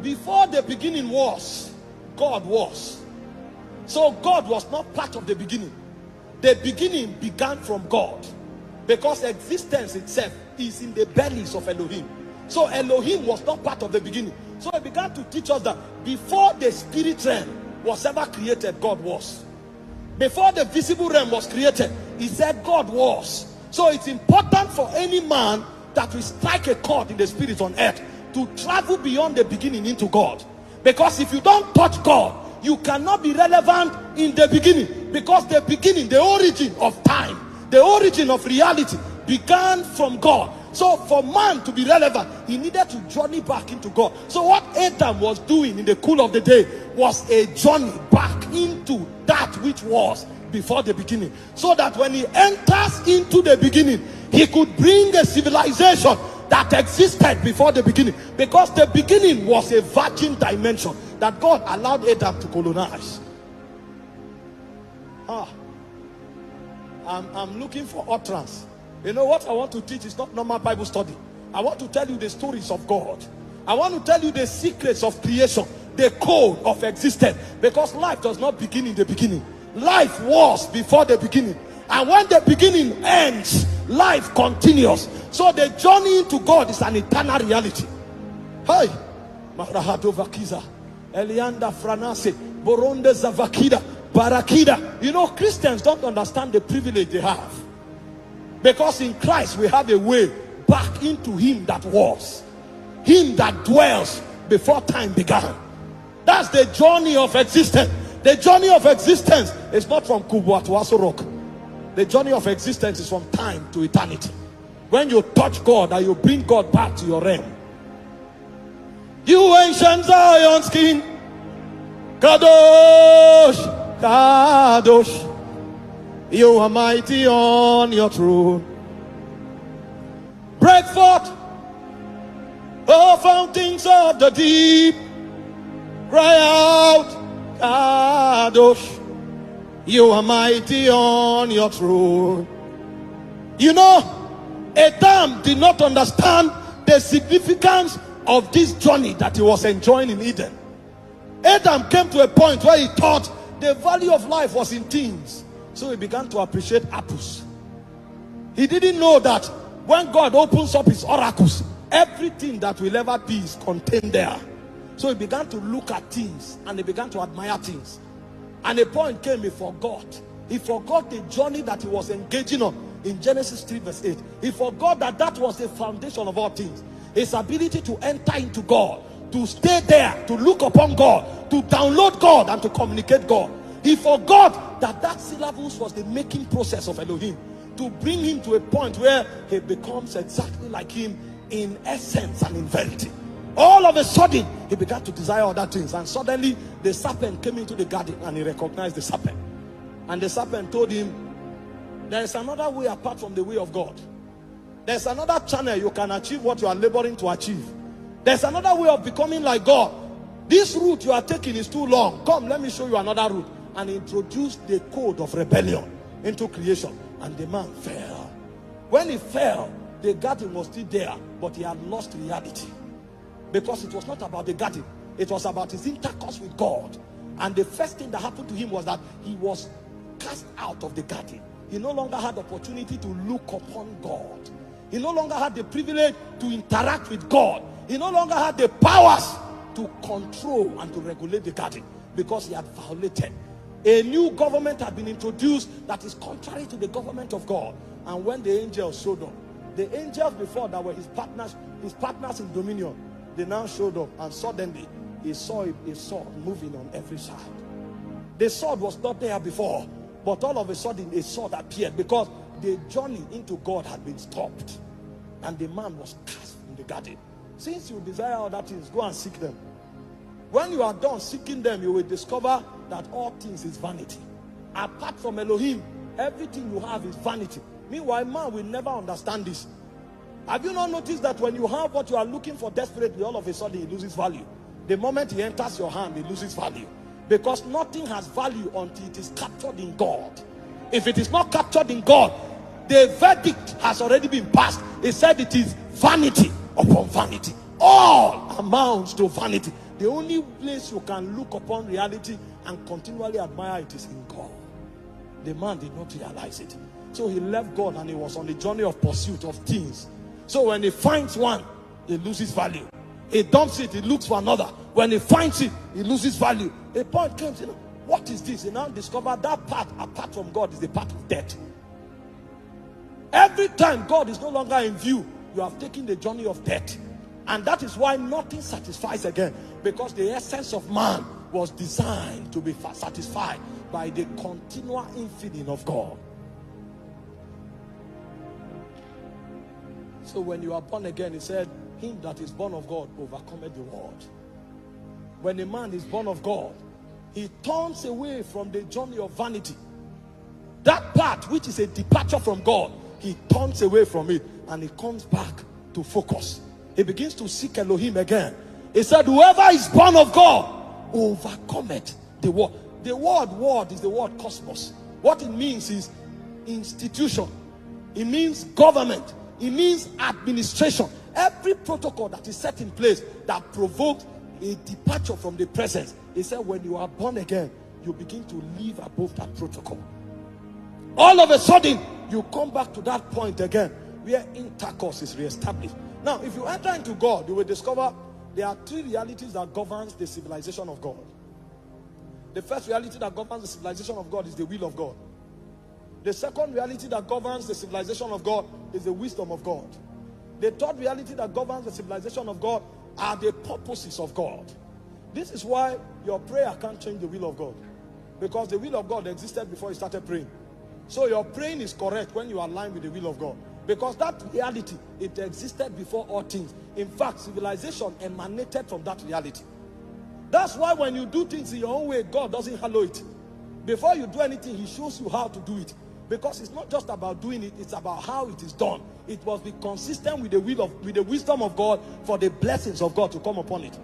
Before the beginning was, God was. So God was not part of the beginning. The beginning began from God, because existence itself is in the bellies of Elohim. So Elohim was not part of the beginning. So he began to teach us that before the spirit realm was ever created, God was. Before the visible realm was created, he said God was. So it's important for any man that will strike a chord in the spirit on earth to travel beyond the beginning into God. Because if you don't touch God, you cannot be relevant in the beginning. Because the beginning, the origin of time, the origin of reality began from God. So for man to be relevant, he needed to journey back into God. So what Adam was doing in the cool of the day was a journey back into that which was before the beginning. So that when he enters into the beginning, he could bring a civilization that existed before the beginning. Because the beginning was a virgin dimension that God allowed Adam to colonize. I'm looking for utterance. You know what I want to teach is not normal Bible study. I want to tell you the stories of God. I want to tell you the secrets of creation, the code of existence. Because life does not begin in the beginning. Life was before the beginning. And when the beginning ends, life continues. So the journey into God is an eternal reality. Hey, Mahrahado Vakiza, Elianda Franase, Boronde Zavakida, Barakida. You know, Christians don't understand the privilege they have. Because in Christ we have a way back into him that was, him that dwells before time began. That's the journey of existence. The journey of existence is not from Kubwa to Asorok. The journey of existence is from time to eternity. When you touch God and you bring God back to your realm. You ancient Zion's king, Kadosh, Kadosh, you are mighty on your throne. Break forth, O fountains of the deep. Cry out, Kadosh, you are mighty on your throne. You know, Adam did not understand the significance of this journey that he was enjoying in Eden. Adam came to a point where he thought the value of life was in things. So he began to appreciate apples. He didn't know that when God opens up his oracles, everything that will ever be is contained there. So he began to look at things and he began to admire things. And a point came, he forgot. He forgot the journey that he was engaging on in Genesis 3 verse 8. He forgot that that was the foundation of all things. His ability to enter into God, to stay there, to look upon God, to download God and to communicate God. He forgot that that syllables was the making process of Elohim, to bring him to a point where he becomes exactly like him in essence and in verity. All of a sudden, he began to desire other things. And suddenly, the serpent came into the garden and he recognized the serpent. And the serpent told him, there is another way apart from the way of God. There's another channel you can achieve what you are laboring to achieve. There's another way of becoming like God. This route you are taking is too long. Come, let me show you another route. And he introduced the code of rebellion into creation. And the man fell. When he fell, the garden was still there, but he had lost reality. Because it was not about the garden. It was about his intercourse with God. And the first thing that happened to him was that he was cast out of the garden. He no longer had the opportunity to look upon God. He no longer had the privilege to interact with God. He no longer had the powers to control and to regulate the garden, because he had violated. A new government had been introduced that is contrary to the government of God. And when the angels showed up, the angels before that were his partners in dominion, they now showed up, and suddenly he saw a sword moving on every side. The sword was not there before, but all of a sudden a sword appeared, because the journey into God had been stopped, and the man was cast in the garden. Since you desire other things, go and seek them. When you are done seeking them, you will discover that all things is vanity. Apart from Elohim, everything you have is vanity. Meanwhile, man will never understand this. Have you not noticed that when you have what you are looking for desperately, all of a sudden it loses value? The moment he enters your hand, it loses value. Because nothing has value until it is captured in God. If it is not captured in God, the verdict has already been passed. It said it is vanity upon vanity. All amounts to vanity. The only place you can look upon reality and continually admire it is in God. The man did not realize it. So he left God and he was on the journey of pursuit of things. So when he finds one, he loses value. He dumps it, he looks for another. When he finds it, he loses value. A point comes, what is this? He now discovered that part apart from God is the part of death. Every time God is no longer in view, you have taken the journey of death. And that is why nothing satisfies again. Because the essence of man was designed to be satisfied by the continual infeeding of God. So when you are born again, he said, him that is born of God overcometh the world. When a man is born of God, he turns away from the journey of vanity. That part which is a departure from God, he turns away from it and he comes back to focus. He begins to seek Elohim again. He said, whoever is born of God overcometh the world. The word is the word cosmos. What it means is institution. It means government. It means administration. Every protocol that is set in place that provokes a departure from the presence. He said, when you are born again, you begin to live above that protocol. All of a sudden, you come back to that point again where intercourse is reestablished. Now, if you enter into God, you will discover there are three realities that governs the civilization of God. The first reality that governs the civilization of God is the will of God. The second reality that governs the civilization of God is the wisdom of God. The third reality that governs the civilization of God are the purposes of God. This is why your prayer can't change the will of God. Because the will of God existed before you started praying. So your praying is correct when you align with the will of God. Because that reality, it existed before all things. In fact, civilization emanated from that reality. That's why when you do things in your own way, God doesn't hallow it. Before you do anything, he shows you how to do it. Because it's not just about doing it, it's about how it is done. It must be consistent with the wisdom of God for the blessings of God to come upon it.